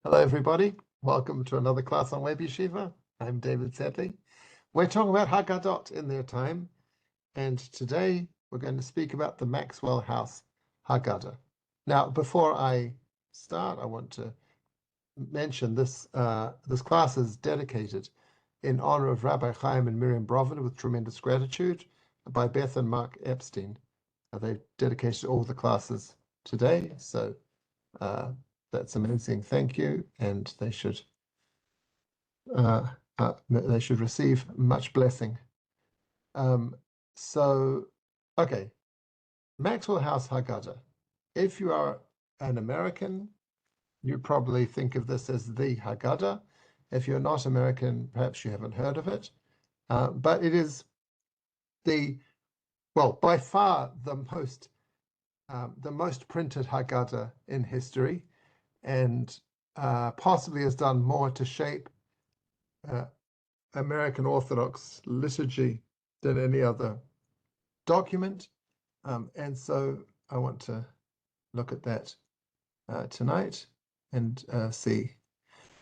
Hello, everybody. Welcome to another class on Web Yeshiva. I'm David Sedley. We're talking about Haggadot in their time, and today we're going to speak about the Maxwell House Haggadah. Now, before I start, I want to mention this class is dedicated in honor of Rabbi Chaim and Miriam Brovin with tremendous gratitude by Beth and Mark Epstein. They've dedicated all the classes today, so that's amazing. Thank you, and they should receive much blessing. Okay, Maxwell House Haggadah. If you are an American, you probably think of this as the Haggadah. If you're not American, perhaps you haven't heard of it. But it is by far the most printed Haggadah in history, and possibly has done more to shape American Orthodox liturgy than any other document. And so I want to look at that tonight and see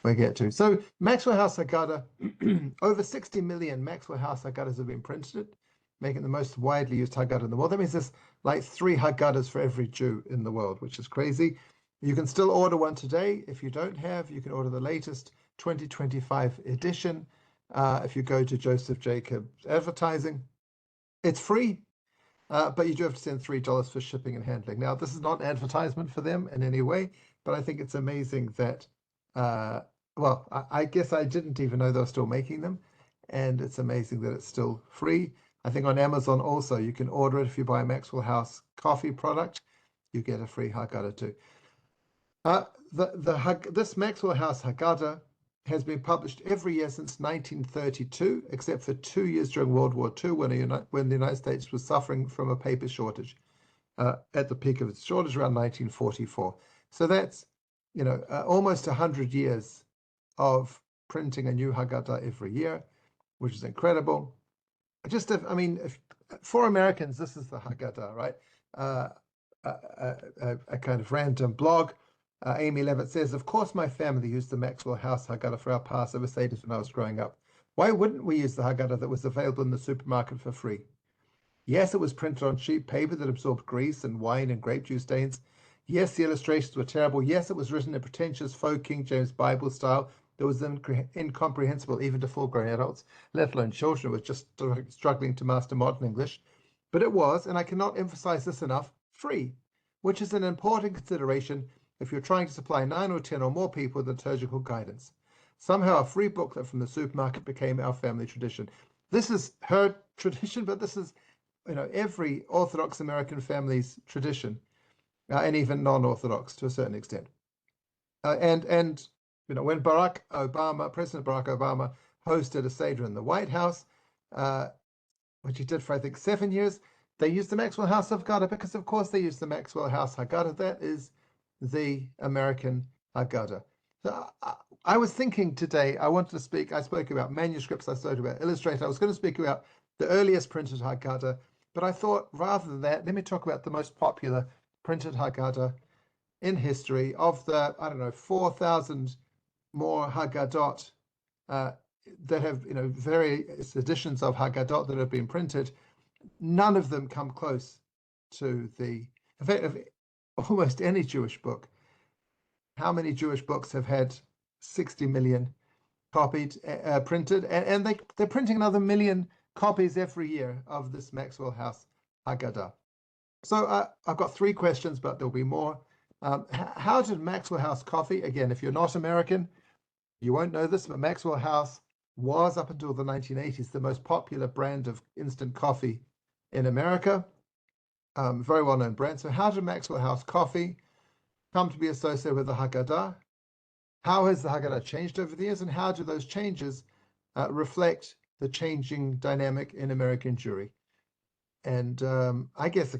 where we get to. So Maxwell House Haggadah, over 60 million Maxwell House Haggadahs have been printed, making the most widely used Haggadah in the world. That means there's like 3 Haggadahs for every Jew in the world, which is crazy. You can still order one today. If you don't have, you can order the latest 2025 edition. If you go to Joseph Jacobs Advertising, it's free, but you do have to send $3 for shipping and handling. Now, this is not advertisement for them in any way, but I think it's amazing that, I guess I didn't even know they were still making them, and it's amazing that it's still free. I think on Amazon also, you can order it. If you buy a Maxwell House coffee product, you get a free Haggadah too. This Maxwell House Haggadah has been published every year since 1932, except for 2 years during World War II, when the United States was suffering from a paper shortage at the peak of its shortage around 1944. So that's almost 100 years of printing a new Haggadah every year, which is incredible. For Americans, this is the Haggadah, right? A kind of random blog. Amy Levitt says, of course my family used the Maxwell House Haggadah for our Passover Seder's when I was growing up. Why wouldn't we use the Haggadah that was available in the supermarket for free? Yes, it was printed on cheap paper that absorbed grease and wine and grape juice stains. Yes, the illustrations were terrible. Yes, it was written in pretentious faux King James Bible style that was incomprehensible even to full-grown adults, let alone children who were just struggling to master modern English. But it was, and I cannot emphasize this enough, free, which is an important consideration if you're trying to supply 9 or 10 or more people with liturgical guidance. Somehow a free booklet from the supermarket became our family tradition. This is her tradition, but this is every Orthodox American family's tradition, and even non-Orthodox to a certain extent. And when President Barack Obama hosted a Seder in the White House, which he did for I think 7 years, they used the Maxwell House Haggadah because, of course, they used the Maxwell House Haggadah. That is the American Haggadah. So I was thinking today, I spoke about manuscripts, I spoke about illustrated. I was going to speak about the earliest printed Haggadah, but I thought rather than that, let me talk about the most popular printed Haggadah in history. Of the, 4,000 more Haggadot that have, various editions of Haggadot that have been printed, none of them come close to in fact, of almost any Jewish book. How many Jewish books have had 60 million copied, printed, and they're printing another 1 million copies every year of this Maxwell House Haggadah. So I've got 3 questions, but there'll be more. How did Maxwell House coffee, again, if you're not American, you won't know this, but Maxwell House was, up until the 1980s, the most popular brand of instant coffee in America. Very well-known brand. So how did Maxwell House coffee come to be associated with the Haggadah? How has the Haggadah changed over the years, and how do those changes reflect the changing dynamic in American Jewry? And I guess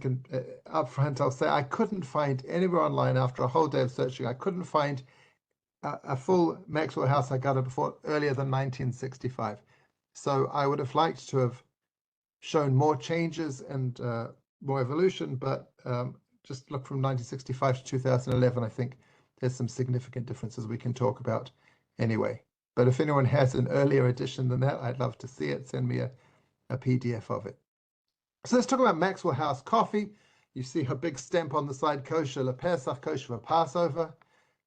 up front, I'll say I couldn't find anywhere online after a whole day of searching. I couldn't find a full Maxwell House Haggadah earlier than 1965. So I would have liked to have shown more changes and more evolution, but just look from 1965 to 2011, I think there's some significant differences we can talk about anyway. But if anyone has an earlier edition than that, I'd love to see it. Send me a PDF of it. So let's talk about Maxwell House coffee. You see her big stamp on the side, kosher LePesach, kosher for Passover.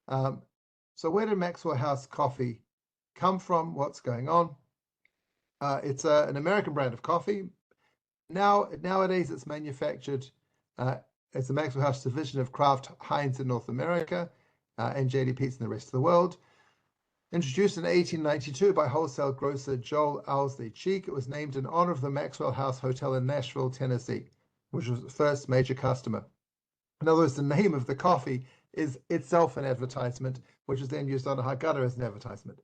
So where did Maxwell House coffee come from? What's going on? It's an American brand of coffee. Nowadays, it's manufactured as the Maxwell House division of Kraft Heinz in North America and JD Peet's in the rest of the world. Introduced in 1892 by wholesale grocer Joel Owsley Cheek, it was named in honor of the Maxwell House Hotel in Nashville, Tennessee, which was the first major customer. In other words, the name of the coffee is itself an advertisement, which is then used on a Haggadah as an advertisement.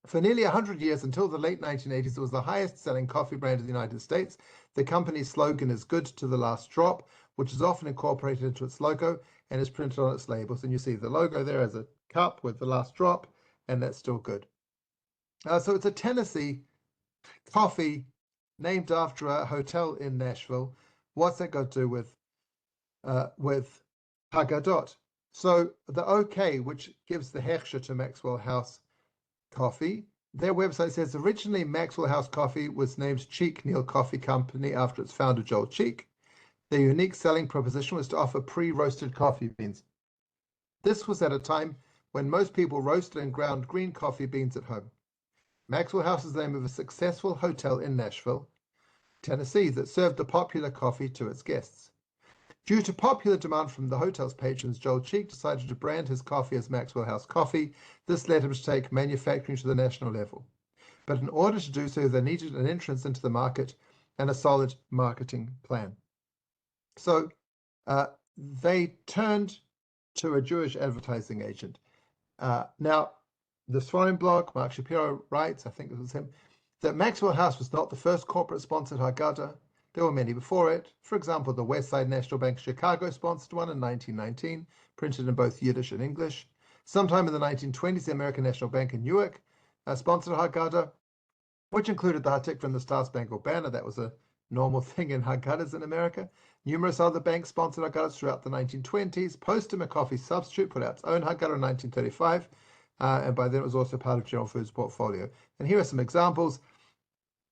For nearly 100 years, until the late 1980s, it was the highest-selling coffee brand in the United States. The company's slogan is "Good to the last drop," which is often incorporated into its logo and is printed on its labels. And you see the logo there as a cup with the last drop, and that's still good. So it's a Tennessee coffee named after a hotel in Nashville. What's that got to do with Haggadot? So the OK, which gives the hechsher to Maxwell House coffee, their website says originally Maxwell House Coffee was named Cheek Neal Coffee Company after its founder Joel Cheek. Their unique selling proposition was to offer pre-roasted coffee beans. This was at a time when most people roasted and ground green coffee beans at home. Maxwell House is the name of a successful hotel in Nashville, Tennessee, that served the popular coffee to its guests. Due to popular demand from the hotel's patrons, Joel Cheek decided to brand his coffee as Maxwell House Coffee. This led him to take manufacturing to the national level. But in order to do so, they needed an entrance into the market and a solid marketing plan. So they turned to a Jewish advertising agent. Now, the Sforim blog, Mark Shapiro writes, I think it was him, that Maxwell House was not the first corporate-sponsored Haggadah. There were many before it. For example, the Westside National Bank Chicago sponsored one in 1919, printed in both Yiddish and English. Sometime in the 1920s, the American National Bank in Newark sponsored a Haggadah, which included the Hatikva and the Star Spangled Banner. That was a normal thing in Haggadahs in America. Numerous other banks sponsored Haggadahs throughout the 1920s. Post-Tim, a coffee substitute, put out its own Haggadah in 1935, and by then it was also part of General Foods' portfolio. And here are some examples.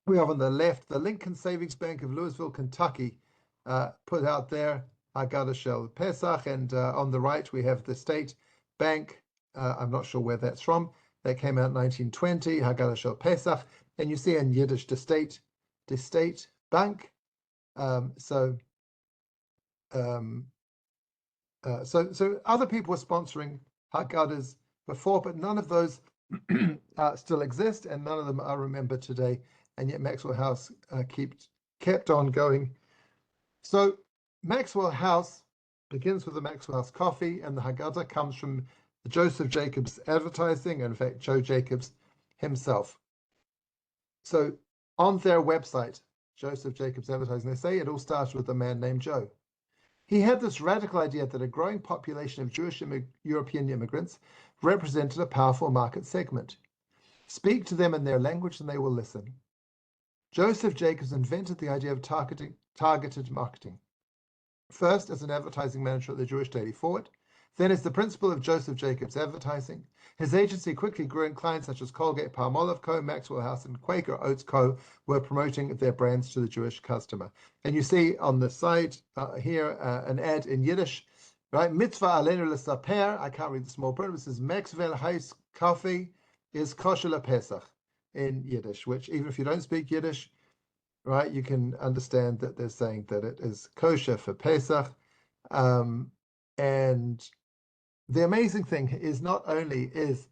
We have on the left the Lincoln Savings Bank of Louisville, Kentucky, put out their Haggadah Shel Pesach, and on the right we have the State Bank. I'm not sure where that's from. That came out in 1920, Haggadah Shel Pesach, and you see in Yiddish the State Bank. So other people were sponsoring Haggadahs before, but none of those still exist, and none of them are remembered today. And yet Maxwell House kept on going. So Maxwell House begins with the Maxwell House coffee, and the Haggadah comes from Joseph Jacobs advertising, and in fact, Joe Jacobs himself. So on their website, Joseph Jacobs advertising, they say it all started with a man named Joe. He had this radical idea that a growing population of Jewish European immigrants represented a powerful market segment. Speak to them in their language and they will listen. Joseph Jacobs invented the idea of targeted marketing. First as an advertising manager at the Jewish Daily Forward, then as the principal of Joseph Jacobs Advertising. His agency quickly grew, and clients such as Colgate Palmolive Co., Maxwell House, and Quaker Oats Co. were promoting their brands to the Jewish customer. And you see on the side here an ad in Yiddish, right? Mitzvah alenu lesaper. I can't read the small print. It says Maxwell House Coffee is kosher lePesach in Yiddish, which even if you don't speak Yiddish, right, you can understand that they're saying that it is kosher for Pesach. And the amazing thing is not only is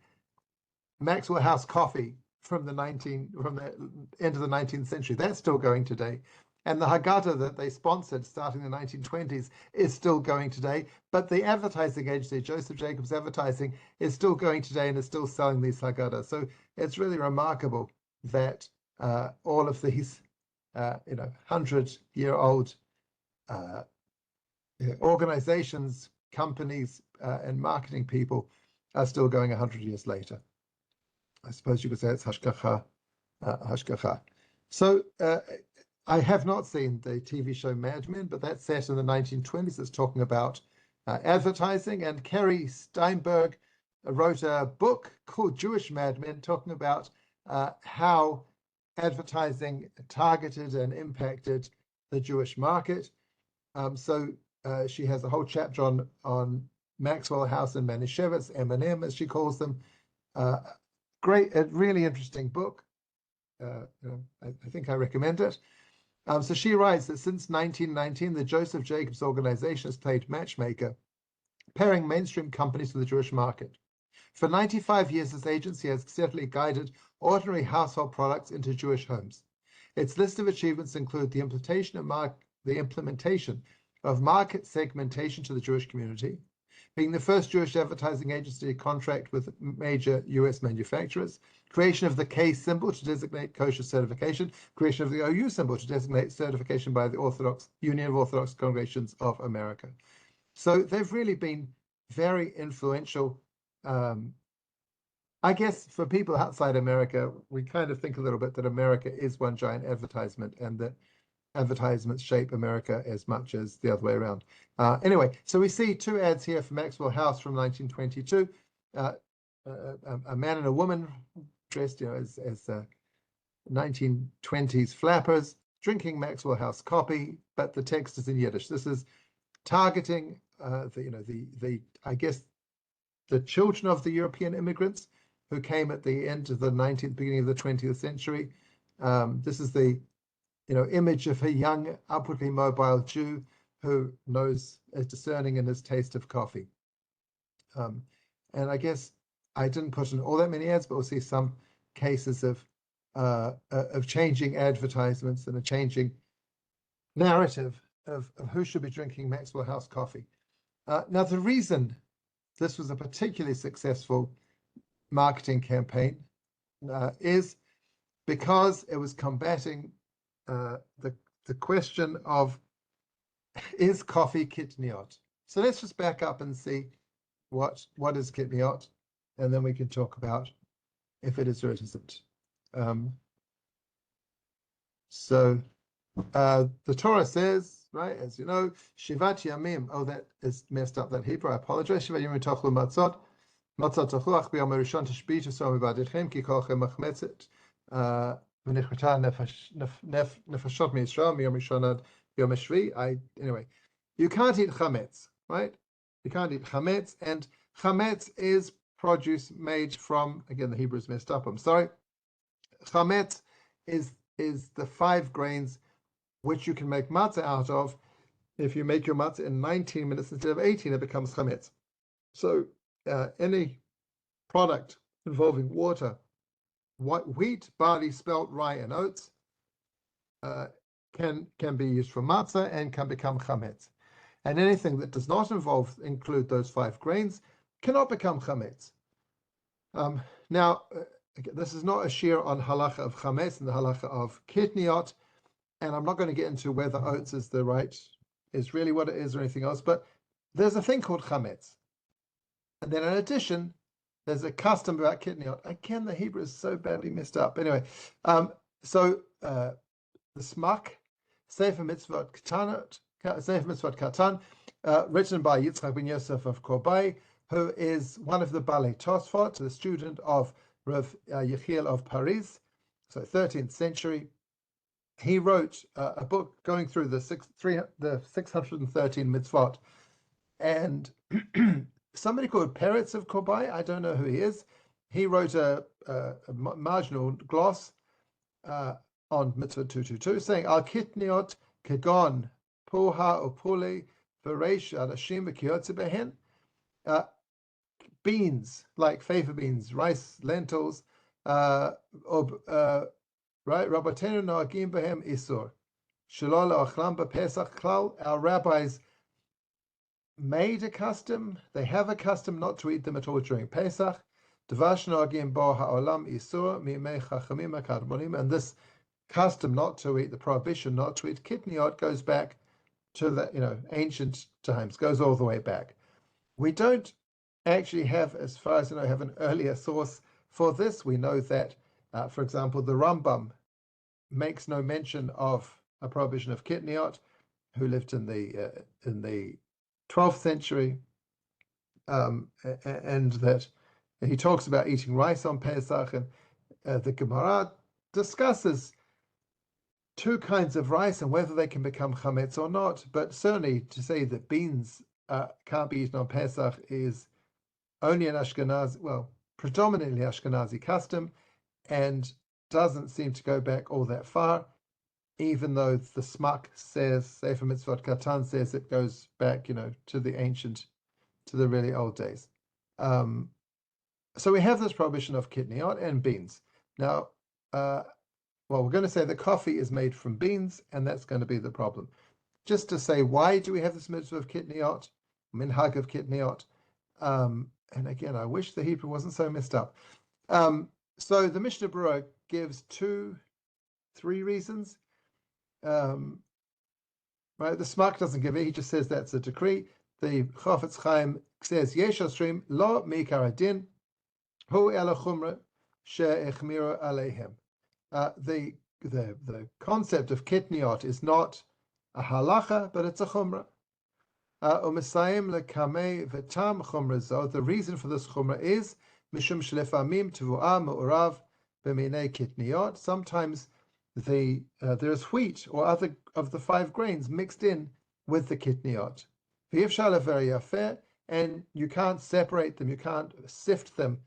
Maxwell House coffee from the end of the 19th century, that's still going today. And the Haggadah that they sponsored starting in the 1920s is still going today. But the advertising agency, Joseph Jacobs Advertising, is still going today and is still selling these Haggadah. So it's really remarkable that all of these 100-year-old organizations, companies, and marketing people are still going 100 years later. I suppose you could say it's hashgacha. So I have not seen the TV show Mad Men, but that's set in the 1920s. It's talking about advertising. And Kerry Steinberg wrote a book called Jewish Madmen, talking about how advertising targeted and impacted the Jewish market. So she has a whole chapter on Maxwell House and Manischewitz, M&M as she calls them. Great, a really interesting book. I think I recommend it. So she writes that since 1919, the Joseph Jacobs organization has played matchmaker, pairing mainstream companies with the Jewish market. For 95 years, this agency has steadily guided ordinary household products into Jewish homes. Its list of achievements include the implementation of market segmentation to the Jewish community, being the first Jewish advertising agency to contract with major U.S. manufacturers, creation of the K symbol to designate kosher certification, creation of the OU symbol to designate certification by the Union of Orthodox Congregations of America. So they've really been very influential. I guess for people outside America, we kind of think a little bit that America is one giant advertisement, and that advertisements shape America as much as the other way around. Anyway, so we see two ads here for Maxwell House from 1922. A man and a woman dressed, as 1920s flappers, drinking Maxwell House coffee, but the text is in Yiddish. This is targeting I guess the children of the European immigrants who came at the end of the 19th, beginning of the 20th century. This is the image of a young, upwardly mobile Jew who is discerning in his taste of coffee. And I guess I didn't put in all that many ads, but we'll see some cases of changing advertisements and a changing narrative of who should be drinking Maxwell House coffee. Now, the reason this was a particularly successful marketing campaign is because it was combating the question of, is coffee kitniot? So let's just back up and see what is kitniot, and then we can talk about if it is or it isn't. So the Torah says, right, as you know, Shivat Yamim. Oh, that is messed up, that Hebrew. I apologize. Shivat Yamim tochlu matzot. Matzot tochluach b'yom harishon tishbitu so mibadichem ki kolchem machmetzet. V'nechvata nefashot miYisrael miyom rishon ad yom hashvi. Anyway, you can't eat chametz, right? You can't eat chametz, and chametz is produce made from, again, the Hebrew is messed up, I'm sorry. Chametz is the 5 grains which you can make matzah out of. If you make your matzah in 19 minutes instead of 18, it becomes chametz. So any product involving water, wheat, barley, spelt, rye, and oats can be used for matzah and can become chametz. And anything that does not include those 5 grains cannot become chametz. Now, this is not a shir on halacha of chametz and the halacha of kitniot, and I'm not going to get into whether oats is really what it is or anything else, but there's a thing called chametz. And then in addition, there's a custom about kitniot. Again, the Hebrew is so badly messed up. Anyway, so the Smach, Sefer Mitzvot Katan, written by Yitzchak ben Yosef of Korbai, who is one of the Balei Tosfot, the student of Rav Yechiel of Paris, so 13th century. He wrote a book going through the 613 mitzvot, and somebody called Peretz of Korbai, I don't know who he is, he wrote a marginal gloss on mitzvah 222, saying al kitniot kegon poha upule v'reish adashim v'kiyotze behen. Beans, like fava beans, rice, lentils, right? Rabbatenu noagim behem isur. Shelo le'achlam b'Pesach klal. Our rabbis made a custom, they have a custom not to eat them at all during Pesach. Dvash noagim bo ha'olam isur mi'mei chachamim ha'kadmonim. And this custom not to eat, the prohibition not to eat kitniot, goes back to the ancient times, goes all the way back. We don't actually have, as far as I know, have an earlier source for this. We know that, for example, the Rambam makes no mention of a prohibition of kitniot, who lived in the 12th century, and that he talks about eating rice on Pesach, and the Gemara discusses two kinds of rice and whether they can become chametz or not. But certainly to say that beans can't be eaten on Pesach is only an Ashkenazi, well, predominantly Ashkenazi custom, and doesn't seem to go back all that far, even though the Smak says, Sefer Mitzvot Katan says it goes back, to the ancient, to the really old days. So we have this prohibition of kitniot and beans. Now, we're going to say that coffee is made from beans, and that's going to be the problem. Just to say, why do we have this mitzvah of kitniot, minhag of kitniot? And again, I wish the Hebrew wasn't so messed up. So the Mishnah Berurah gives 3 reasons. Right, the Smak doesn't give it; he just says that's a decree. The Chafetz Chaim says yesh osrim lo mikar hadin hu ela chumra she'echmiru aleihem. The concept of kitniot is not a halacha, but it's a chumrah. U'mesayim lekamei v'tam chumrah zo. The reason for this chumrah is mishum shlefamim tevuah me'urav b'minei kitniot. Sometimes there's wheat or other of the 5 grains mixed in with the kitniot. V'yivshal very yafeh, and you can't separate them, you can't sift them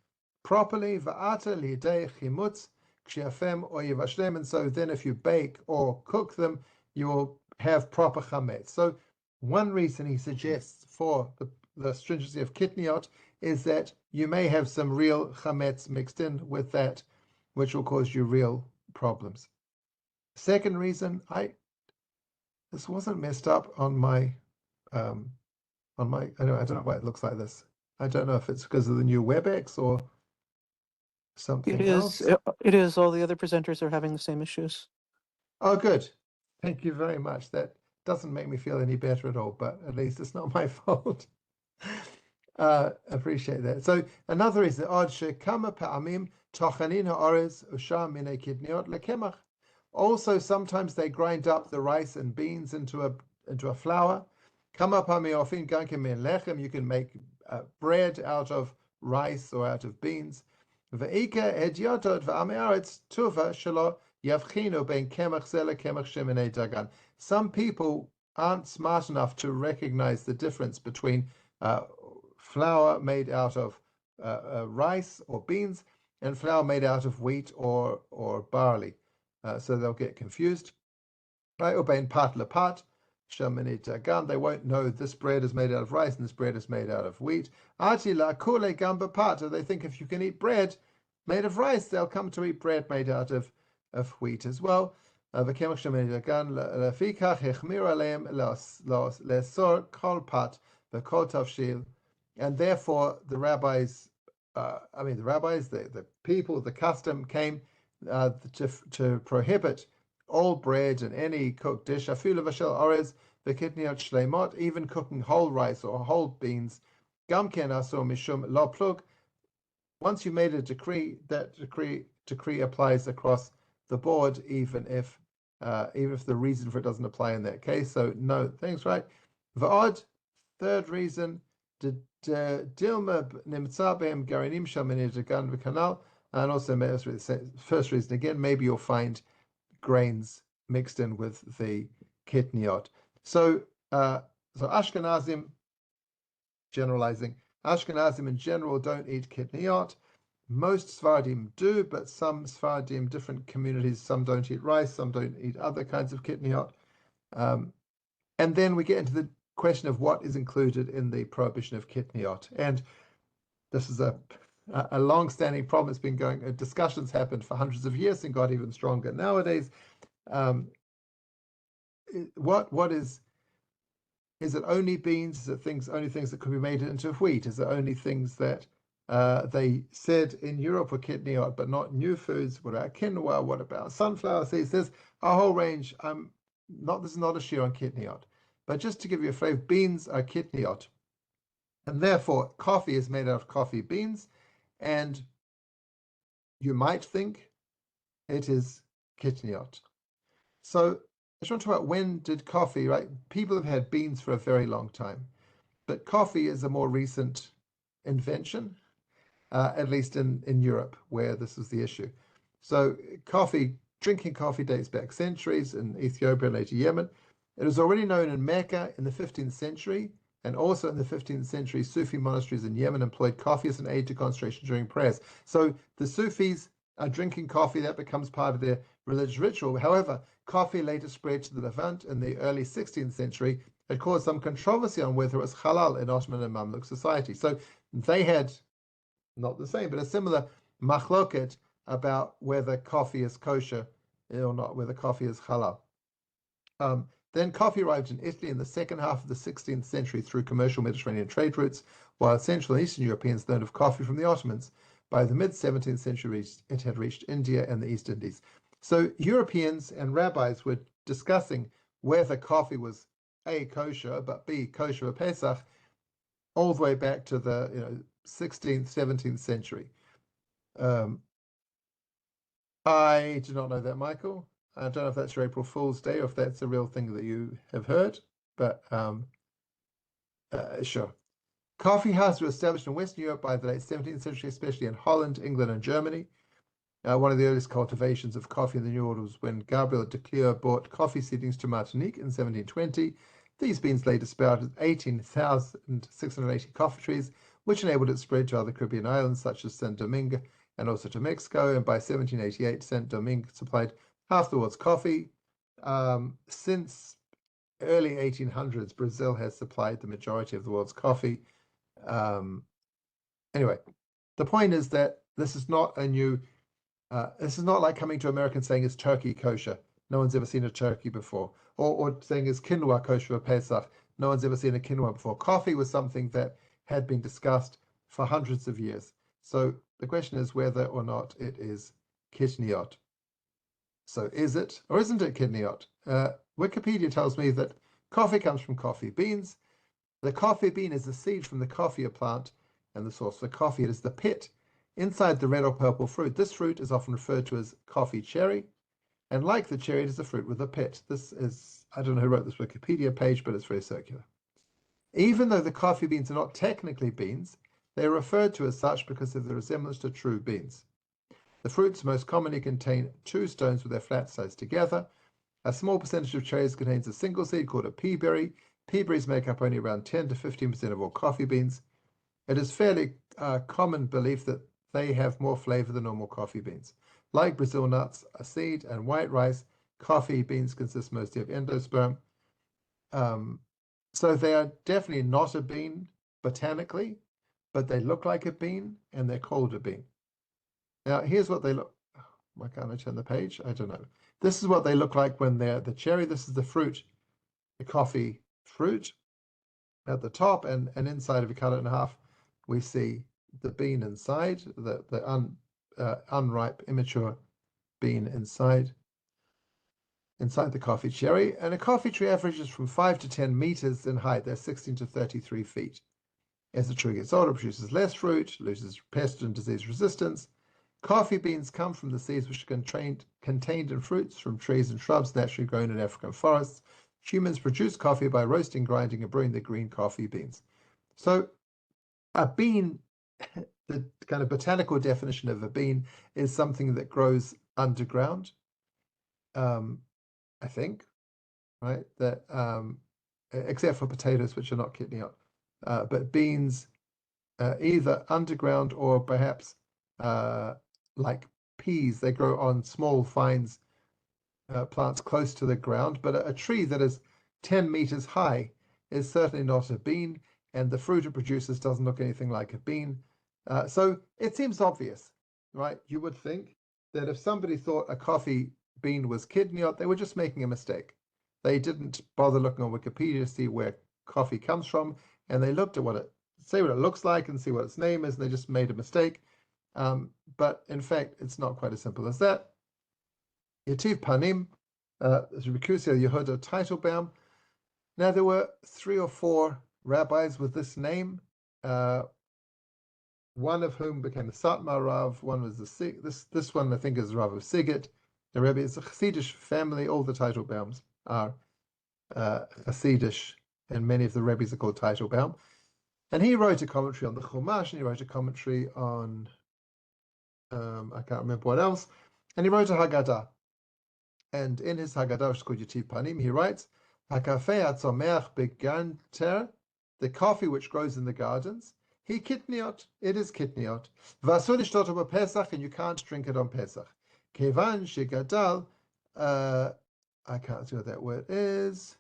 properly. V'ata li'idei chimutz k'shiafem or yivashlem. And so then if you bake or cook them, you will have proper chametz. So one reason he suggests for the stringency of kitniot is that you may have some real chametz mixed in with that, which will cause you real problems. Second reason, this wasn't messed up on my I don't know why it looks like this. I don't know if it's because of the new WebEx or something else. It is. All the other presenters are having the same issues. Oh, good. Thank you very much. That doesn't make me feel any better at all, but at least it's not my fault. Appreciate that. So another is the odd shekama pa'amim tochanin ha'orez usham minei kidniot lekemach. Also, sometimes they grind up the rice and beans into a flour. Kama pa'amim gankem min lechem. You can make bread out of rice or out of beans. Ve'ika hedyotot v'amearetz tuva shelo yavchinu ben kemach zeh lekemach sheminei dagan. Some people aren't smart enough to recognize the difference between flour made out of rice or beans and flour made out of wheat or barley. So they'll get confused. Right? Ubein pat lepat, sheminei dagan. They won't know this bread is made out of rice and this bread is made out of wheat. Ati la kule gamba pat. They think if you can eat bread made of rice, they'll come to eat bread made out of wheat as well. And therefore the rabbis, the people, the custom came to prohibit all bread and any cooked dish, even cooking whole rice or whole beans. Once you made a decree, that decree applies across the board, even if the reason for it doesn't apply in that case. So no, thanks, right? V'od, third reason, dilma nimtza behem garanim shaminei dagan v'kanal, and also first reason again, maybe you'll find grains mixed in with the kitniot. So Ashkenazim, generalizing, Ashkenazim in general don't eat kitniot. Most Sephardim do, but some Sephardim, different communities, some don't eat rice, some don't eat other kinds of kitniot. And then we get into the question of what is included in the prohibition of kitniot. And this is a long-standing problem. It's been going, discussions happened for hundreds of years and got even stronger nowadays. What is it only beans? Is it only things that could be made into wheat? Is it only things that they said in Europe were kitniot, but not new foods? What about quinoa? What about sunflower seeds? There's a whole range. This is not a shiur on kitniot, but just to give you a flavor, beans are kitniot, and therefore coffee is made out of coffee beans, and you might think it is kitniot. So I just want to talk about when did coffee, right? People have had beans for a very long time. but coffee is a more recent invention, at least in Europe, where this is the issue. So drinking coffee dates back centuries in Ethiopia and later Yemen. It was already known in Mecca in the 15th century, and also in the 15th century, Sufi monasteries in Yemen employed coffee as an aid to concentration during prayers. So the Sufis are drinking coffee, that becomes part of their religious ritual. However, coffee later spread to the Levant in the early 16th century. It caused some controversy on whether it was halal in Ottoman and Mamluk society. So they had, not the same, but a similar machloket about whether coffee is kosher or not, whether coffee is halal. Then coffee arrived in Italy in the second half of the 16th century through commercial Mediterranean trade routes, while Central and Eastern Europeans learned of coffee from the Ottomans. By the mid-17th century, it had reached India and the East Indies. So Europeans and rabbis were discussing whether coffee was A, kosher, but B, kosher for Pesach, all the way back to the 16th, 17th century. I do not know that, Michael. I don't know if that's your April Fool's Day or if that's a real thing that you have heard, but sure. Coffee houses were established in Western Europe by the late 17th century, especially in Holland, England, and Germany. One of the earliest cultivations of coffee in the New World was when Gabriel de Cleur brought coffee seedlings to Martinique in 1720. These beans later sprouted 18,680 coffee trees, which enabled its spread to other Caribbean islands such as Saint Domingue and also to Mexico. And by 1788, Saint Domingue supplied half the world's coffee. Since early 1800s, Brazil has supplied the majority of the world's coffee. Anyway, the point is that this is not a new. This is not like coming to America and saying is turkey kosher. No one's ever seen a turkey before, or saying is quinoa kosher for Pesach. No one's ever seen a quinoa before. Coffee was something that had been discussed for hundreds of years. So the question is whether or not it is kitniot. So is it or isn't it kitniot? Wikipedia tells me that coffee comes from coffee beans. The coffee bean is the seed from the coffea plant, and the source for coffee, it is the pit inside the red or purple fruit. This fruit is often referred to as coffee cherry, and like the cherry, it is a fruit with a pit. This is, I don't know who wrote this Wikipedia page, but it's very circular. Even though the coffee beans are not technically beans, they are referred to as such because of the resemblance to true beans. The fruits most commonly contain two stones with their flat sides together. A small percentage of cherries contains a single seed called a pea berry. Pea berries make up only around 10 to 15% of all coffee beans. It is fairly common belief that they have more flavor than normal coffee beans. Like Brazil nuts, a seed, and white rice, coffee beans consist mostly of endosperm. So they are definitely not a bean botanically, but they look like a bean and they're called a bean. Now, here's what they look. Why can't I turn the page? I don't know. This is what they look like when they're the cherry. This is the fruit, the coffee fruit at the top, and inside, if you cut it in half, we see the bean inside, the unripe, immature bean inside the coffee cherry. And a coffee tree averages from 5 to 10 meters in height. They're 16 to 33 feet. As the tree gets older, it produces less fruit, loses pest and disease resistance. Coffee beans come from the seeds which are contained in fruits from trees and shrubs naturally grown in African forests. Humans produce coffee by roasting, grinding, and brewing the green coffee beans. So a bean, the kind of botanical definition of a bean, is something that grows underground, I think, right? That except for potatoes, which are not kitniot, but beans either underground or perhaps like peas, they grow on small vines, plants close to the ground. But a tree that is 10 meters high is certainly not a bean, and the fruit it produces doesn't look anything like a bean. So it seems obvious, right? You would think that if somebody thought a coffee bean was kitniot, they were just making a mistake. They didn't bother looking on Wikipedia to see where coffee comes from, and they looked at what it looks like and see what its name is, and they just made a mistake. But in fact, it's not quite as simple as that. Yativ Panim, Rikusia Yehuda Teitelbaum. Now, there were 3 or 4 rabbis with this name, one of whom became the Satmar Rav. One was this one, I think, is Rav of Sigit. The Rebbe is a Chassidish family. All the Teitelbaums are Chassidish, and many of the Rebbes are called Teitelbaum. And he wrote a commentary on the Chumash, and he wrote a commentary on, I can't remember what else, and he wrote a Haggadah. And in his Haggadah, which is called Yativ Panim, he writes, HaKafei atzomeach beganter, the coffee which grows in the gardens, he kitniot, it is kitniot. V'asur lishtot b'Pesach, and you can't drink it on Pesach. Kevan shegadal, I can't see what that word is.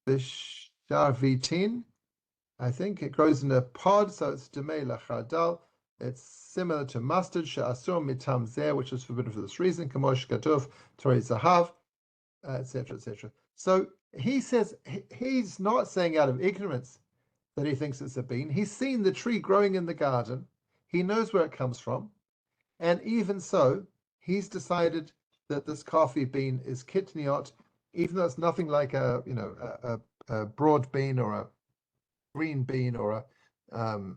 Bisharvitin, I think it grows in a pod, so it's demei lachadal. It's similar to mustard, she'asur mitam zeh, which is forbidden for this reason, kamosh gatuf, tori zahav, etc., etc. So he says he's not saying out of ignorance that he thinks it's a bean. He's seen the tree growing in the garden. He knows where it comes from. And even so, he's decided that this coffee bean is kitniot, even though it's nothing like a broad bean or a green bean or a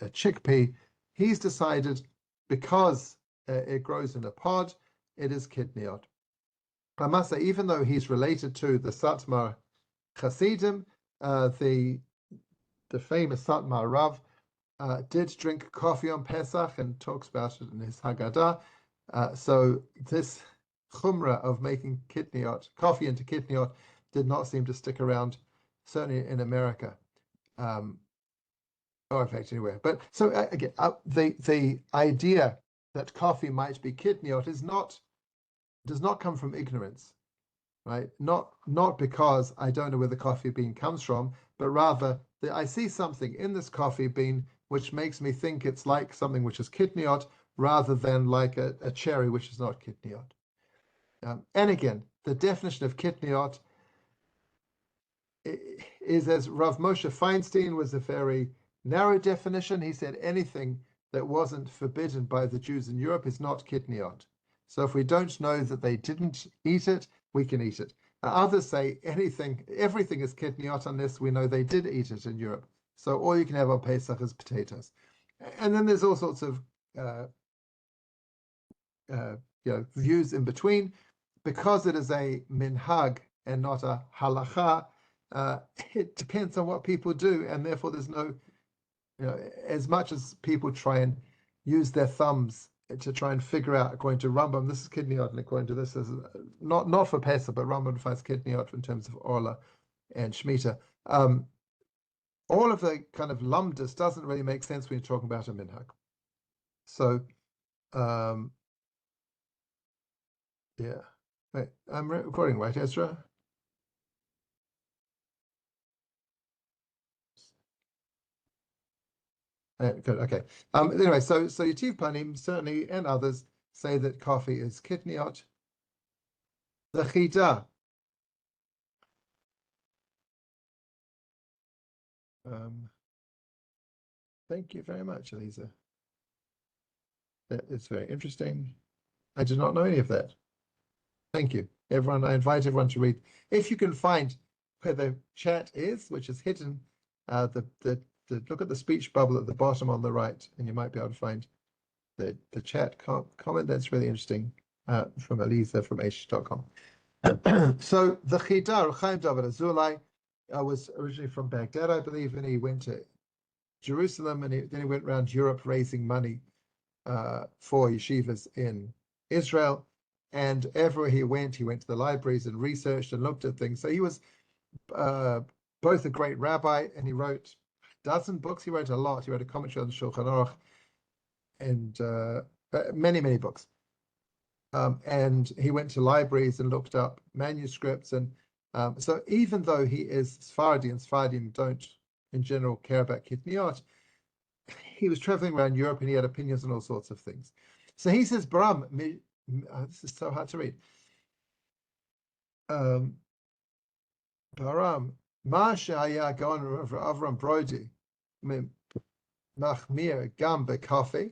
chickpea. He's decided because it grows in a pod, it is kitniot. I must say, even though he's related to the Satmar Hasidim, the famous Satmar Rav did drink coffee on Pesach and talks about it in his Haggadah. So this chumrah of making coffee into kitniot, did not seem to stick around, certainly in America, or in fact anywhere. But so again, the idea that coffee might be kitniot does not come from ignorance, right? Not because I don't know where the coffee bean comes from, but rather that I see something in this coffee bean which makes me think it's like something which is kitniot rather than like a cherry which is not kitniot. And again, the definition of kitniot is, as Rav Moshe Feinstein was a very narrow definition. He said anything that wasn't forbidden by the Jews in Europe is not kitniot. So if we don't know that they didn't eat it, we can eat it. Others say everything is kitniot unless we know they did eat it in Europe. So all you can have on Pesach is potatoes. And then there's all sorts of views in between. Because it is a minhag and not a halacha, it depends on what people do, and therefore there's no, as much as people try and use their thumbs to try and figure out, according to Rambam, this is kitniot, and according to this is not for Pesach, but Rambam finds kitniot in terms of Orla and Shemitah. All of the kind of lumdus doesn't really make sense when you're talking about a minhag. So, yeah. Wait, I'm recording, right, Ezra? Good, okay. Anyway, so Yativ Panim certainly and others say that coffee is kitniot. The Chida. Thank you very much, Elisa. That is very interesting. I did not know any of that. Thank you, everyone. I invite everyone to read. If you can find where the chat is, which is hidden, look at the speech bubble at the bottom on the right, and you might be able to find the chat comment. That's really interesting from Elisa from WebYeshiva.org. So the Chidar, Chaim David Azulai, was originally from Baghdad, I believe, and he went to Jerusalem, and then he went around Europe raising money for yeshivas in Israel. And everywhere he went to the libraries and researched and looked at things. So he was both a great rabbi, and he wrote a dozen books. He wrote a lot. He wrote a commentary on Shulchan Aruch and many, many books. And he went to libraries and looked up manuscripts. And so even though he is Sephardi, and Sephardim don't in general care about kitniot, he was traveling around Europe and he had opinions on all sorts of things. So he says, Baram, this is so hard to read. Baram, Ma she'aya gaon Avram Brody, machmir gam be'kafe,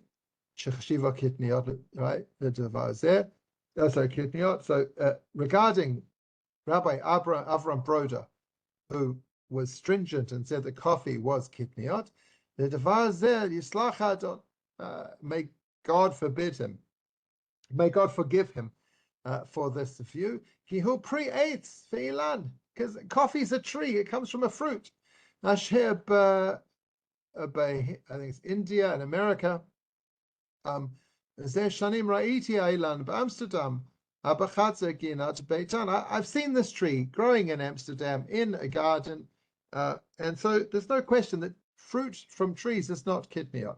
shechshiva kitniot, right? The devar zeh. That's our kitniot. So regarding Rabbi Avram Broda, who was stringent and said that coffee was kitniot, the devar zeh yislach adon, may God forbid him, may God forgive him for this view. He who pre-eats feilan, because coffee is a tree; it comes from a fruit. Ashir I think it's India and America. Shanim Ra'iti Ailan Amsterdam. I've seen this tree growing in Amsterdam in a garden, and so there's no question that fruit from trees is not kidneyot.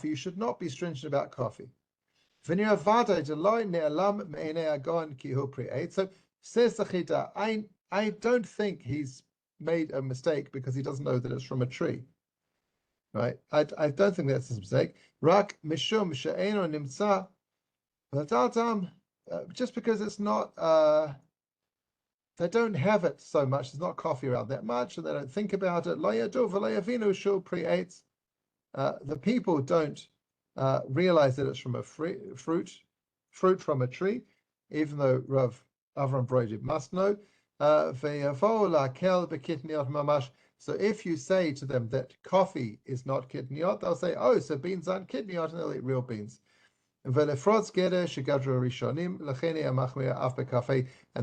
You should not be stringent about coffee. So says the Chida, I don't think he's made a mistake because he doesn't know that it's from a tree. Right? I don't think that's his mistake. Rak mishum she'eno nimtza. Just because it's not, they don't have it so much. There's not coffee around that much, and they don't think about it. The people don't realize that it's from a fruit from a tree, even though Rav Avram Brody must know. So if you say to them that coffee is not kidneyot, they'll say, oh, so beans aren't kidneyot, and they'll eat real beans. And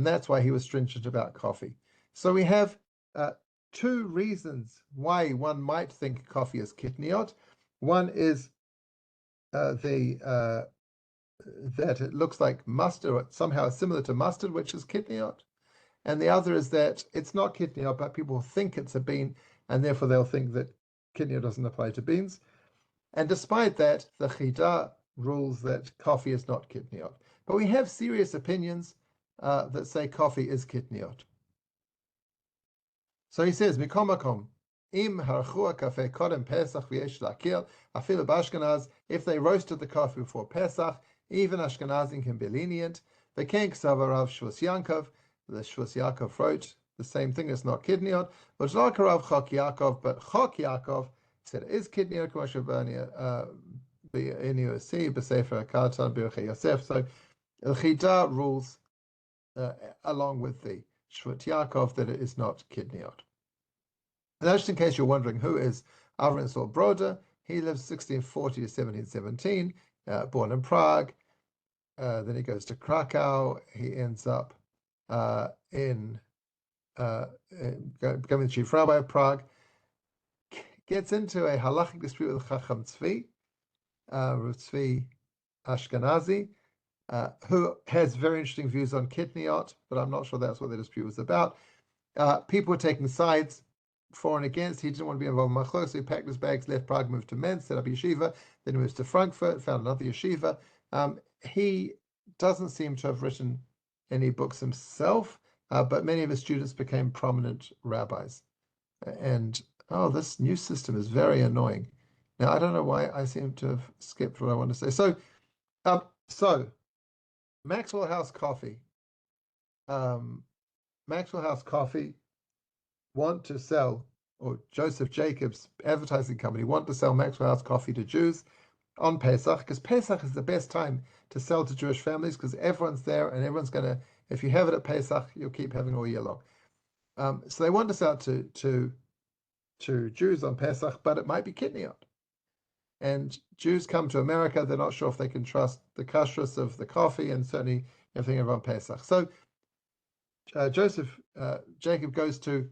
that's why he was stringent about coffee. So we have two reasons why one might think coffee is kidneyot. One is that it looks like mustard, or somehow similar to mustard, which is kidneyot. And the other is that it's not kidneyot, but people think it's a bean, and therefore they'll think that kidneyot doesn't apply to beans. And despite that, the Chida rules that coffee is not kidneyot. But we have serious opinions that say coffee is kidneyot. So he says, Mikomakom, im harchua kafe kodem Pesach v'yesh lakil, afilu b'Ashkenaz, if they roasted the coffee before Pesach, even Ashkenazim can be lenient. V'ken ksava Rav Shvus Yankov, the Shvus Yaakov wrote the same thing, it's not kidneyot. But Rav Chok Yaakov, but Chok Yaakov said it is kidneyot, so the Chida rules along with the Shvut Yaakov that it is not kidneyot. And just in case you're wondering, who is Avram Yisrael Broda? He lives 1640 to 1717, born in Prague. Then he goes to Krakow. He ends up becoming the chief rabbi of Prague. Gets into a halachic dispute with Chacham Tzvi, Rav Tzvi Ashkenazi, who has very interesting views on kidneyot, but I'm not sure that's what the dispute was about. People were taking sides for and against. He didn't want to be involved in Machlok, so he packed his bags, left Prague, moved to Mainz, set up yeshiva, then he moved to Frankfurt, found another yeshiva. He doesn't seem to have written any books himself, but many of his students became prominent rabbis. And this new system is very annoying. Now, I don't know why I seem to have skipped what I want to say. So Maxwell House Coffee. Maxwell House Coffee want to sell, or Joseph Jacobs advertising company want to sell Maxwell House Coffee to Jews on Pesach, because Pesach is the best time to sell to Jewish families, because everyone's there and everyone's going to, if you have it at Pesach, you'll keep having it all year long. So they want to sell to Jews on Pesach, but it might be kidneyot. And Jews come to America, they're not sure if they can trust the kashrus of the coffee and certainly everything around Pesach. So Joseph Jacob goes to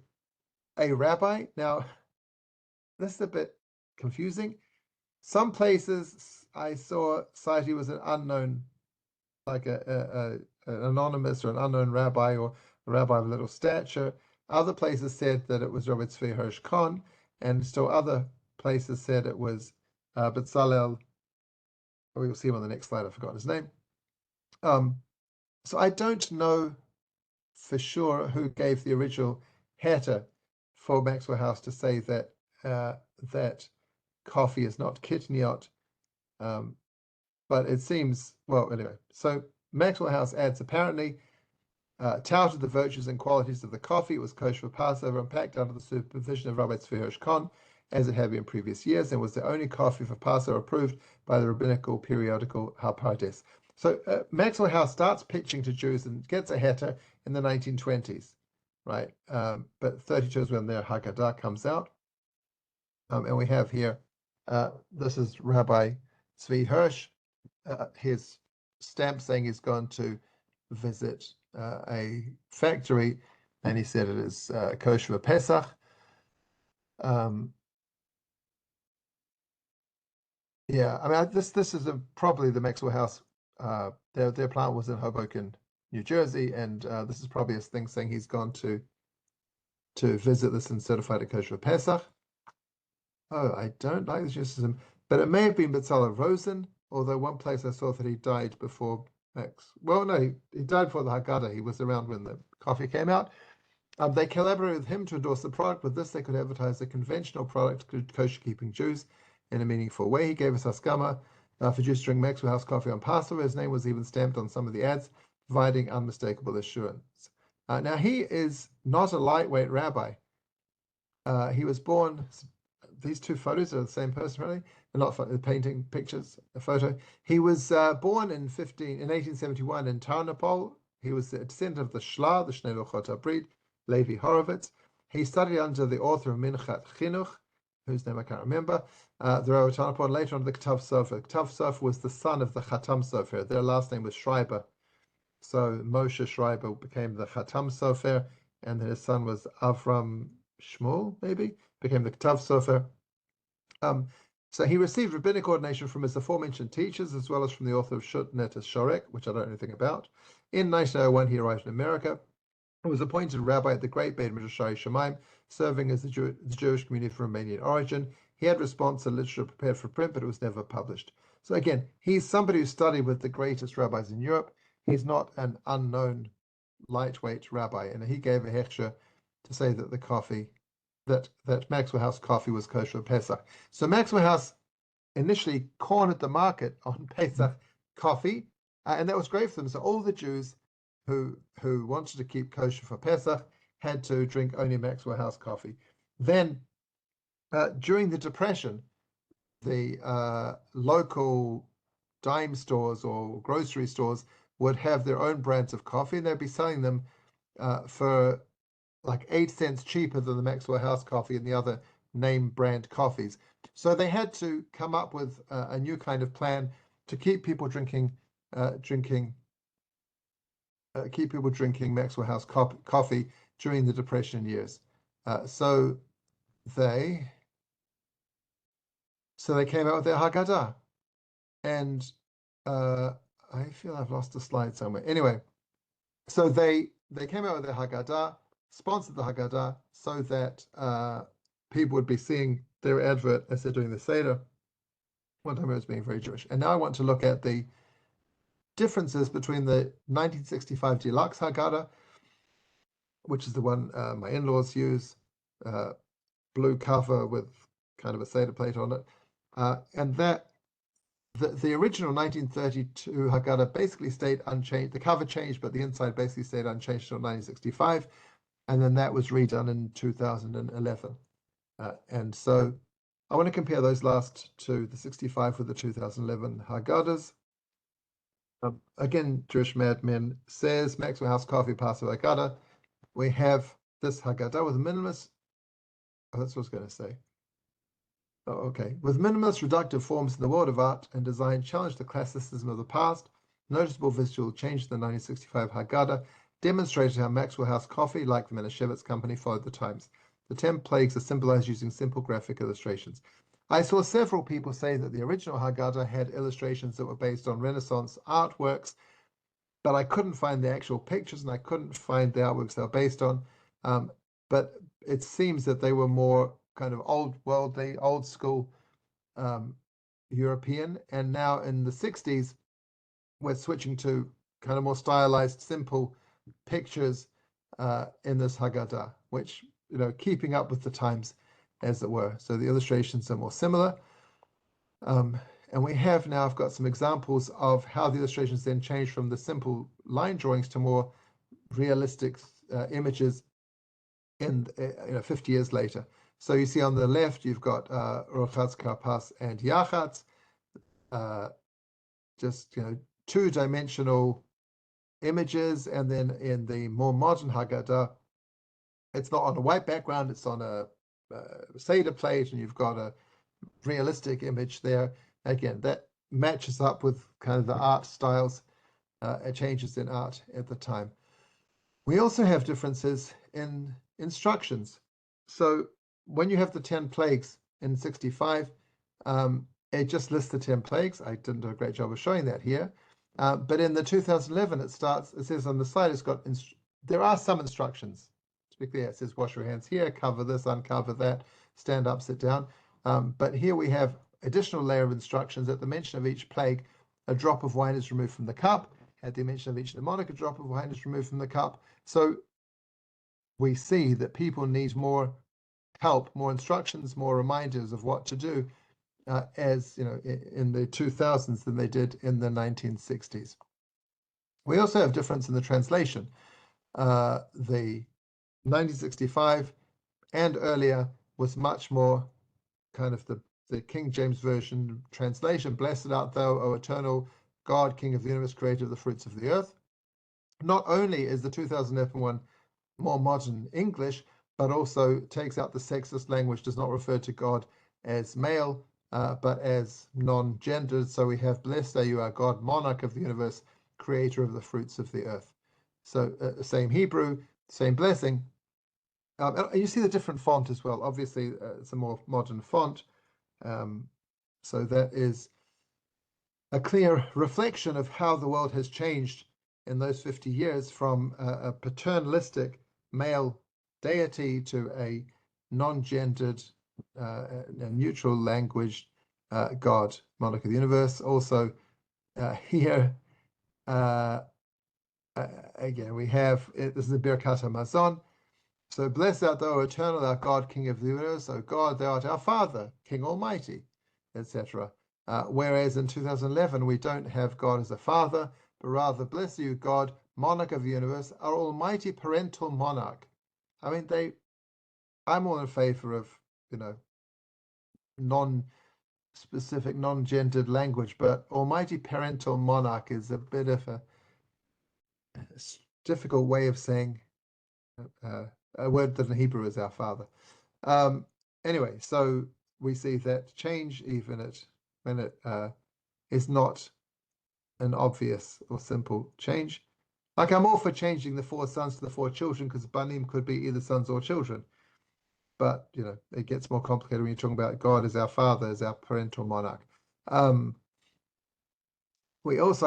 a rabbi. Now, this is a bit confusing. Some places I saw cite he was an unknown, like an anonymous or an unknown rabbi, or a rabbi of little stature. Other places said that it was Rabbi Tzvi Hirsch Khan, and still other places said it was Bezalel. We'll see him on the next slide. I forgot his name. So I don't know for sure who gave the original heter for Maxwell House to say that that coffee is not kidneyot, but it seems, well, anyway. So Maxwell House adds, apparently touted the virtues and qualities of the coffee. It was kosher for Passover and packed under the supervision of Rabbi Tzvi Hirsch Khan, as it had been in previous years, and was the only coffee for Passover approved by the rabbinical periodical Hapardes. So Maxwell House starts pitching to Jews and gets a heter in the 1920s, right? But 32 is when their Haggadah comes out. And we have here, this is Rabbi Tzvi Hirsch, his stamp saying he's gone to visit a factory and he said it is kosher for Pesach. Yeah, I mean, this is probably the Maxwell House. Their plant was in Hoboken, New Jersey, and this is probably a thing saying he's gone to visit this and certified it kosher for Pesach. Oh, I don't like the Judaism, but it may have been Bezalel Rosen, although one place I saw that he died before Max. Well, no, he died before the Haggadah. He was around when the coffee came out. They collaborated with him to endorse the product. With this, they could advertise a conventional product to kosher-keeping Jews in a meaningful way. He gave us Haskama for Jews to drink Maxwell House coffee on Passover. His name was even stamped on some of the ads, providing unmistakable assurance. Now, he is not a lightweight rabbi. He was born, these two photos are the same person, really. They're not painting pictures, a photo. He was born in 1871 in Tarnopol. He was a descendant of the Shla, the Shnei Luchot HaBrit, Levi Horowitz. He studied under the author of Minchat Chinuch, whose name I can't remember, the Rav Tarnopol, and later on the Ktav Sofer. Ktav Sofer was the son of the Chatam Sofer. Their last name was Schreiber. So Moshe Schreiber became the Chatam Sofer, and then his son was Avram Shmuel, maybe, became the Ktav Sofer. So he received rabbinic ordination from his aforementioned teachers, as well as from the author of Shut Netes Shorek, which I don't know anything about. In 1901, he arrived in America. He was appointed rabbi at the Great Beit Midrash Shamayim, serving as the Jewish community from Romanian origin. He had response and literature prepared for print, but it was never published. So again, he's somebody who studied with the greatest rabbis in Europe. He's not an unknown lightweight rabbi, and he gave a hechsher to say that the coffee, that Maxwell House coffee was kosher for Pesach. So Maxwell House initially cornered the market on Pesach coffee, and that was great for them. So all the Jews who wanted to keep kosher for Pesach had to drink only Maxwell House coffee. Then, during the Depression, the local dime stores or grocery stores would have their own brands of coffee, and they'd be selling them for like 8 cents cheaper than the Maxwell House coffee and the other name brand coffees. So they had to come up with a new kind of plan to keep people drinking Maxwell House coffee during the Depression years. So they came out with their Haggadah, and I feel I've lost a slide somewhere. Anyway, so they came out with their Haggadah, sponsored the Haggadah, so that people would be seeing their advert as they're doing the Seder. One time it was being very Jewish. And now I want to look at the differences between the 1965 Deluxe Haggadah, which is the one my in-laws use, blue cover with kind of a Seder plate on it, and that the original 1932 Haggadah basically stayed unchanged. The cover changed, but the inside basically stayed unchanged until 1965, and then that was redone in 2011. And so I want to compare those last two, the 65 with the 2011 Haggadahs. Again, Jewish Madmen says, Maxwell House Coffee Passover Haggadah. We have this Haggadah with minimalist. Oh, that's what I was going to say. Oh, okay. With minimalist reductive forms in the world of art and design, challenge the classicism of the past. Noticeable visual change in the 1965 Haggadah demonstrated how Maxwell House Coffee, like the Menashevitz Company, followed the times. The 10 plagues are symbolized using simple graphic illustrations. I saw several people say that the original Haggadah had illustrations that were based on Renaissance artworks, but I couldn't find the actual pictures and I couldn't find the artworks they were based on. But it seems that they were more kind of old worldly, old school European. And now in the 60s, we're switching to kind of more stylized, simple pictures in this Haggadah, which, keeping up with the times, as it were. So the illustrations are more similar. And we have now, I've got some examples of how the illustrations then change from the simple line drawings to more realistic images in 50 years later. So you see on the left, you've got Rochatz, Karpas, and Yachatz, just two-dimensional images, and then in the more modern Haggadah, it's not on a white background, it's on a Seder plate, and you've got a realistic image there. Again, that matches up with kind of the art styles, changes in art at the time. We also have differences in instructions. So when you have the 10 plagues in 65, it just lists the 10 plagues. I didn't do a great job of showing that here. But in the 2011, it says on the slide, there are some instructions. To be clear, it says wash your hands here, cover this, uncover that, stand up, sit down. But here we have additional layer of instructions. At the mention of each plague, a drop of wine is removed from the cup. At the mention of each mnemonic, a drop of wine is removed from the cup. So we see that people need more help, more instructions, more reminders of what to do, as you know, in the 2000s than they did in the 1960s. We also have difference in the translation. The 1965 and earlier was much more kind of the King James Version translation. Blessed art thou, O eternal God, King of the universe, creator of the fruits of the earth. Not only is the 2001 more modern English, but also takes out the sexist language, does not refer to God as male, but as non-gendered. So we have, blessed are you, our God, monarch of the universe, creator of the fruits of the earth. So same Hebrew, same blessing. And you see the different font as well. Obviously, it's a more modern font. So that is a clear reflection of how the world has changed in those 50 years from a paternalistic male deity to a non-gendered, neutral language God, monarch of the universe. Also here, again, we have, this is the Birkat HaMazon. So blessed art thou, eternal, our God, King of the universe. O God, thou art our Father, King Almighty, etc. Whereas in 2011, we don't have God as a father, but rather, bless you, God, monarch of the universe, our almighty parental monarch. I mean, I'm all in favor of, non-specific, non-gendered language, but almighty parental monarch is a bit of a difficult way of saying a word that in Hebrew is our father. Anyway, so we see that change, even when it is not an obvious or simple change. Like, I'm all for changing the 4 sons to the 4 children, because banim could be either sons or children. But, it gets more complicated when you're talking about God as our father, as our parental monarch. I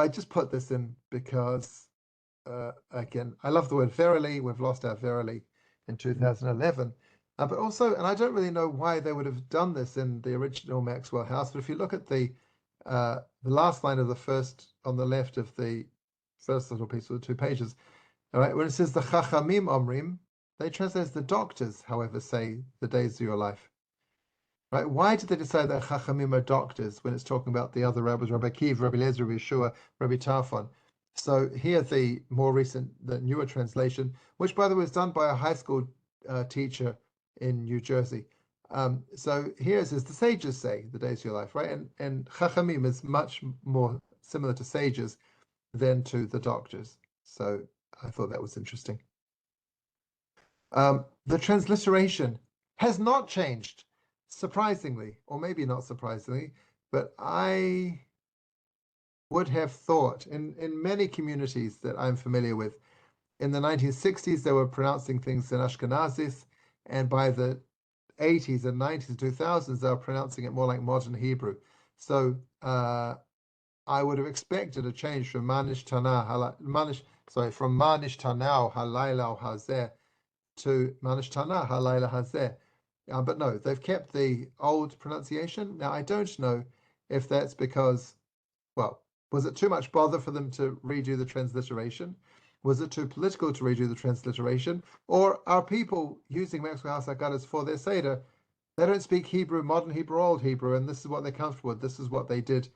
just put this in because, again, I love the word verily. We've lost our verily in 2011. But also, and I don't really know why they would have done this in the original Maxwell House, but if you look at the last line of the first, on the left of the first little piece of the 2 pages, all right, when it says the Chachamim Omrim, they translate as the doctors, however, say the days of your life. Right? Why did they decide that Chachamim are doctors when it's talking about the other rabbis, Rabbi Akiva, Rabbi Eliezer, Rabbi Yeshua, Rabbi Tarfon? So here, the newer translation, which by the way was done by a high school teacher in New Jersey. So here it says, the sages say the days of your life, right? And Chachamim is much more similar to sages than to the doctors. So I thought that was interesting. The transliteration has not changed, surprisingly, or maybe not surprisingly, but I would have thought in many communities that I'm familiar with, in the 1960s, they were pronouncing things in Ashkenazis, and by the 80s and 90s and 2000s, they were pronouncing it more like modern Hebrew. So I would have expected a change from Manish Tanau Halayla Hazeh to Manish Tanah Halayla Hazeh. But no, they've kept the old pronunciation. Now, I don't know if that's because, well, was it too much bother for them to redo the transliteration? Was it too political to redo the transliteration? Or are people using Maxwell House Haggadahs for their Seder? They don't speak Hebrew, modern Hebrew, old Hebrew, and this is what they're comfortable with. This is what they did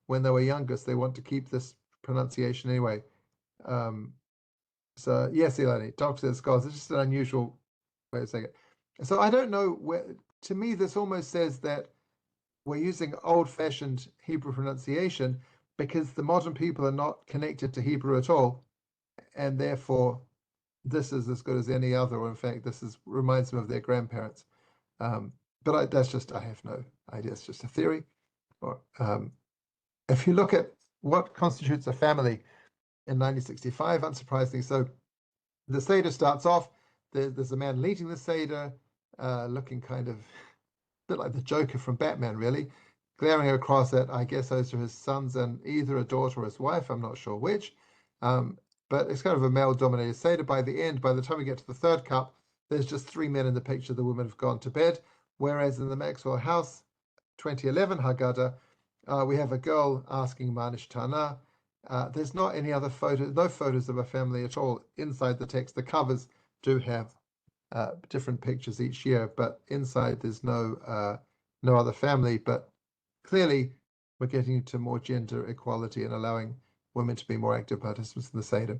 when they were youngest. They want to keep this pronunciation anyway. So yes, Eleni, doctors, scholars, it's just an unusual way of saying it. So I don't know where, to me, this almost says that we're using old-fashioned Hebrew pronunciation because the modern people are not connected to Hebrew at all, and therefore this is as good as any other, or in fact, reminds them of their grandparents. But that's just, I have no idea. It's just a theory. Or if you look at what constitutes a family in 1965, unsurprisingly, so The Seder starts off, there's a man leading the Seder, looking kind of a bit like the Joker from Batman, really, glaring across at, I guess those are his sons and either a daughter or his wife, I'm not sure which. But it's kind of a male-dominated Seder. By the end, by the time we get to the third cup, there's just 3 men in the picture. The women have gone to bed. Whereas in the Maxwell House 2011 Haggadah, we have a girl asking Manish Tana. There's not any other photos, no photos of a family at all inside the text. The covers do have different pictures each year, but inside there's no other family. But clearly, we're getting to more gender equality and allowing women to be more active participants in the Seder.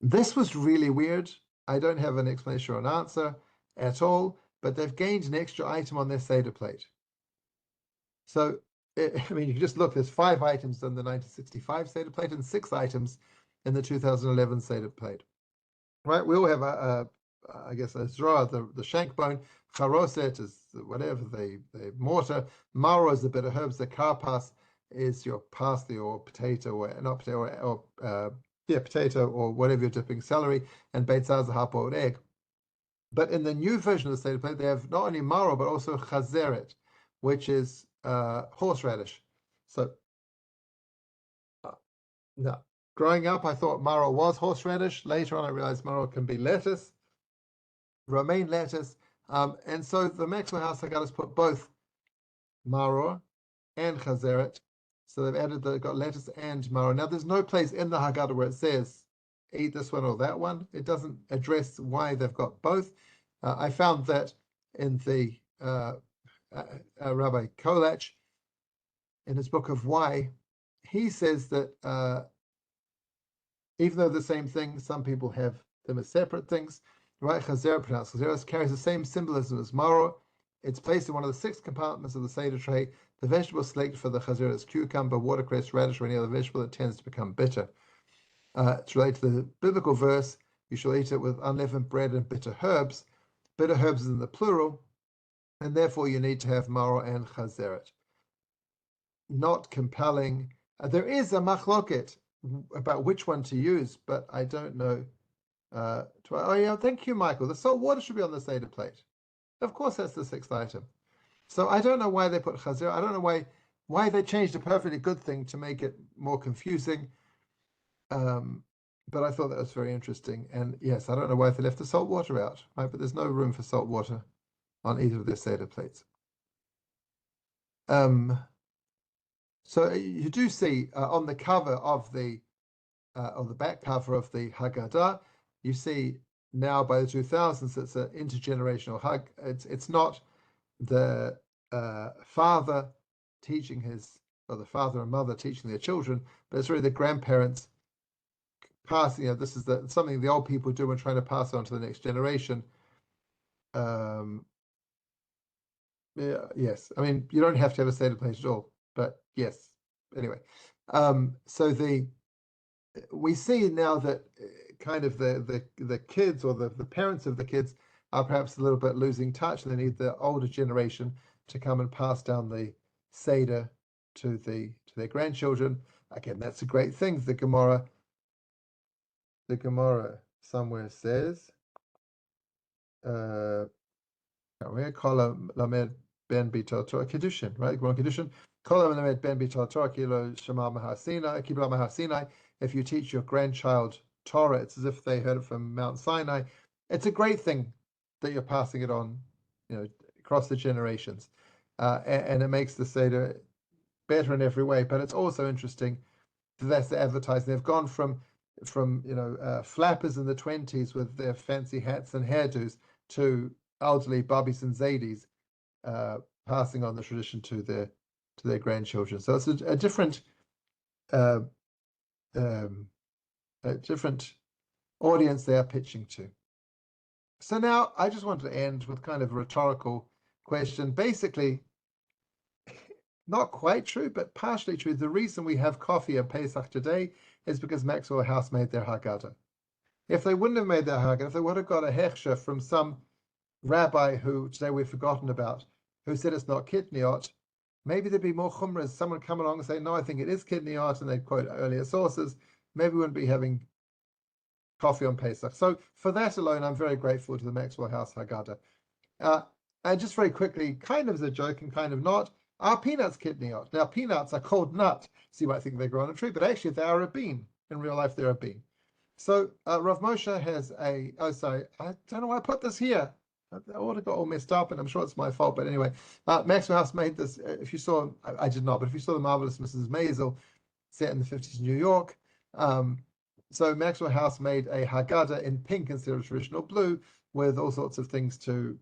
This was really weird. I don't have an explanation or an answer at all, but they've gained an extra item on their Seder plate. So, I mean, you can just look, there's 5 items in the 1965 Seder plate and 6 items in the 2011 Seder plate. Right? We all have I guess, a zra, the shank bone, charoset is whatever, the mortar, maro is the bit of herbs, the karpas is your parsley or potato, or not potato, or potato or whatever you're dipping, celery, and beitzah is a hard-boiled egg. But in the new version of the Seder plate, they have not only maro, but also chazeret, which is horseradish. So, no. Growing up, I thought maro was horseradish. Later on, I realized maro can be lettuce, romaine lettuce. And so the Maxwell House Haggadah has put both maro and chazeret. So they've got lettuce and maro. Now, there's no place in the Haggadah where it says eat this one or that one. It doesn't address why they've got both. I found that in the Rabbi Kolach, in his book of Why, he says that even though the same thing, some people have them as separate things. Right, chazeret, pronounced chazeret, carries the same symbolism as maro. It's placed in one of the 6 compartments of the Seder tray. The vegetable selected for the chazeret is cucumber, watercress, radish, or any other vegetable that tends to become bitter. It's related to the biblical verse, you shall eat it with unleavened bread and bitter herbs. Bitter herbs is in the plural, and therefore you need to have maro and chazeret. Not compelling. There is a machloket about which one to use, but I don't know. Oh yeah, thank you, Michael. The salt water should be on the Seder plate. Of course, that's the 6th item. So I don't know why they put chazir. I don't know why they changed a perfectly good thing to make it more confusing. But I thought that was very interesting. And yes, I don't know why they left the salt water out, right? But there's no room for salt water on either of their Seder plates. So you do see on the cover of the back cover of the Haggadah, you see now by the 2000s it's an intergenerational hug. It's not the father teaching or the father and mother teaching their children, but it's really the grandparents passing. This is something the old people do when trying to pass on to the next generation. Yes, I mean you don't have to have a Seder plate at all, but yes. Anyway, so we see now that kind of the kids or the parents of the kids are perhaps a little bit losing touch, and they need the older generation to come and pass down the Seder to their grandchildren. Again, that's a great thing. The Gemara somewhere says, where Kol Lamed Ben Bitul Torah Kedushin, right? Gemara Kedushin. Kol Lamed Ben Bitul Torah Kilo Shema Mahasina Kibla Mahasina. If you teach your grandchild Torah, it's as if they heard it from Mount Sinai. It's a great thing that you're passing it on, across the generations, and it makes the Seder better in every way. But it's also interesting that that's the advertising. They've gone from flappers in the 20s with their fancy hats and hairdos to elderly Babis and Zadis, passing on the tradition to their grandchildren. So it's a different audience they are pitching to. So now I just wanted to end with kind of a rhetorical question. Basically, not quite true, but partially true. The reason we have coffee at Pesach today is because Maxwell House made their Haggadah. If they wouldn't have made their Haggadah, if they would have got a hechsher from some rabbi who today we've forgotten about, who said it's not kitniot, maybe there'd be more chumras. Someone would come along and say, no, I think it is kitniot, and they'd quote earlier sources. Maybe we wouldn't be having coffee on Pesach. So for that alone, I'm very grateful to the Maxwell House Haggadah. And just very quickly, kind of as a joke and kind of not, are peanuts kitniot? Now, peanuts are called nut, so you might think they grow on a tree, but actually they are a bean. In real life, they're a bean. So Rav Moshe has I don't know why I put this here. I ought to got all messed up, and I'm sure it's my fault. But anyway, Maxwell House made this. If you saw, I did not, but if you saw The Marvelous Mrs. Maisel, set in the 50s in New York, so Maxwell House made a Haggadah in pink instead of traditional blue, with all sorts of things to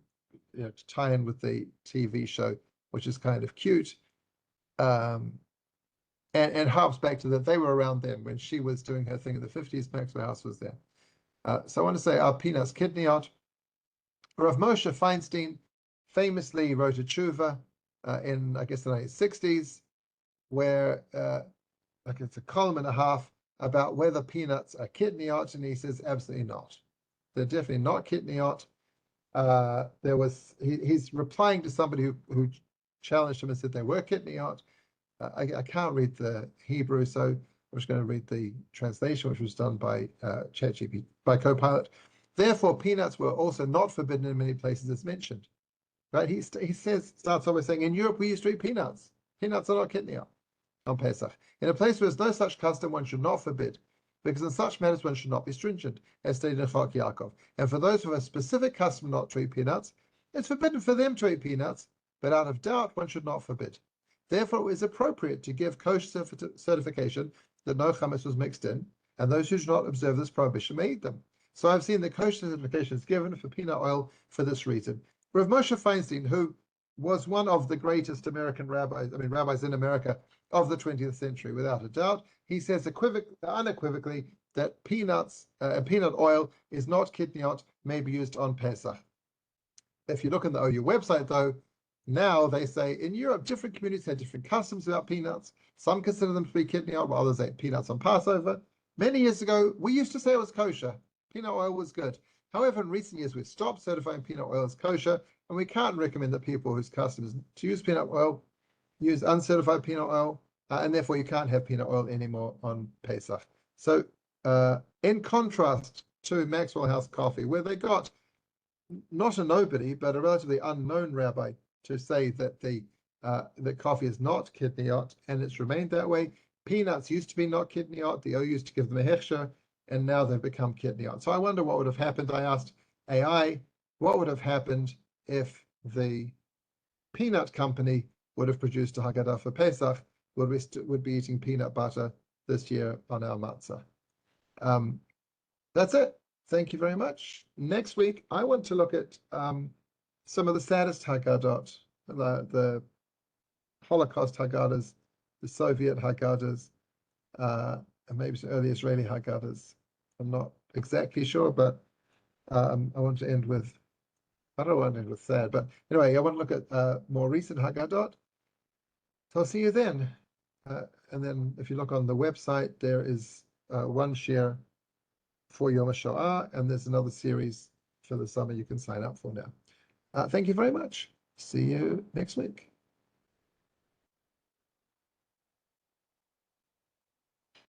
tie in with the TV show, which is kind of cute. And harps back to that they were around then when she was doing her thing in the 50s. Maxwell House was there. So I want to say our peanuts kidneyot. Rav Moshe Feinstein famously wrote a tshuva in, I guess, the 1960s, where like it's a column and a half about whether peanuts are kidneyot, and he says absolutely not. They're definitely not kidneyot. He's replying to somebody who challenged him and said they were kidneyot. I can't read the Hebrew, so I'm just going to read the translation, which was done by ChatGPT, by Copilot. Therefore, peanuts were also not forbidden in many places as mentioned. Right? He starts off by saying, in Europe, we used to eat peanuts. Peanuts are not kitniyah on Pesach. In a place where there's no such custom, one should not forbid, because in such matters one should not be stringent, as stated in Chok Yaakov. And for those who have a specific custom not to eat peanuts, it's forbidden for them to eat peanuts, but out of doubt one should not forbid. Therefore, it is appropriate to give kosher certification that no chametz was mixed in, and those who do not observe this prohibition may eat them. So I've seen the kosher certification is given for peanut oil for this reason. Rav Moshe Feinstein, who was one of the greatest American rabbis in America of the 20th century, without a doubt, he says unequivocally that peanuts and peanut oil is not kitniot, may be used on Pesach. If you look on the OU website, though, now they say in Europe, different communities have different customs about peanuts. Some consider them to be kitniot, while others ate peanuts on Passover. Many years ago, we used to say it was kosher. Peanut oil was good. However, in recent years, we've stopped certifying peanut oil as kosher, and we can't recommend that people whose custom is to use peanut oil use uncertified peanut oil, and therefore you can't have peanut oil anymore on Pesach. So in contrast to Maxwell House Coffee, where they got not a nobody, but a relatively unknown rabbi to say that that coffee is not kitniot, and it's remained that way. Peanuts used to be not kitniot. The O used to give them a hechsher, and now they've become kitniot. So I wonder what would have happened. I asked AI, what would have happened if the peanut company would have produced a Haggadah for Pesach? Would be eating peanut butter this year on our matzah? That's it. Thank you very much. Next week, I want to look at some of the saddest Haggadot, the Holocaust Haggadahs, the Soviet Haggadahs, and maybe some early Israeli Haggadahs. I'm not exactly sure, but I want to end with, I don't want to end with sad, but anyway, I want to look at more recent Haggadot. So I'll see you then. And then if you look on the website, there is one share for Yom HaShoah, and there's another series for the summer you can sign up for now. Thank you very much. See you next week.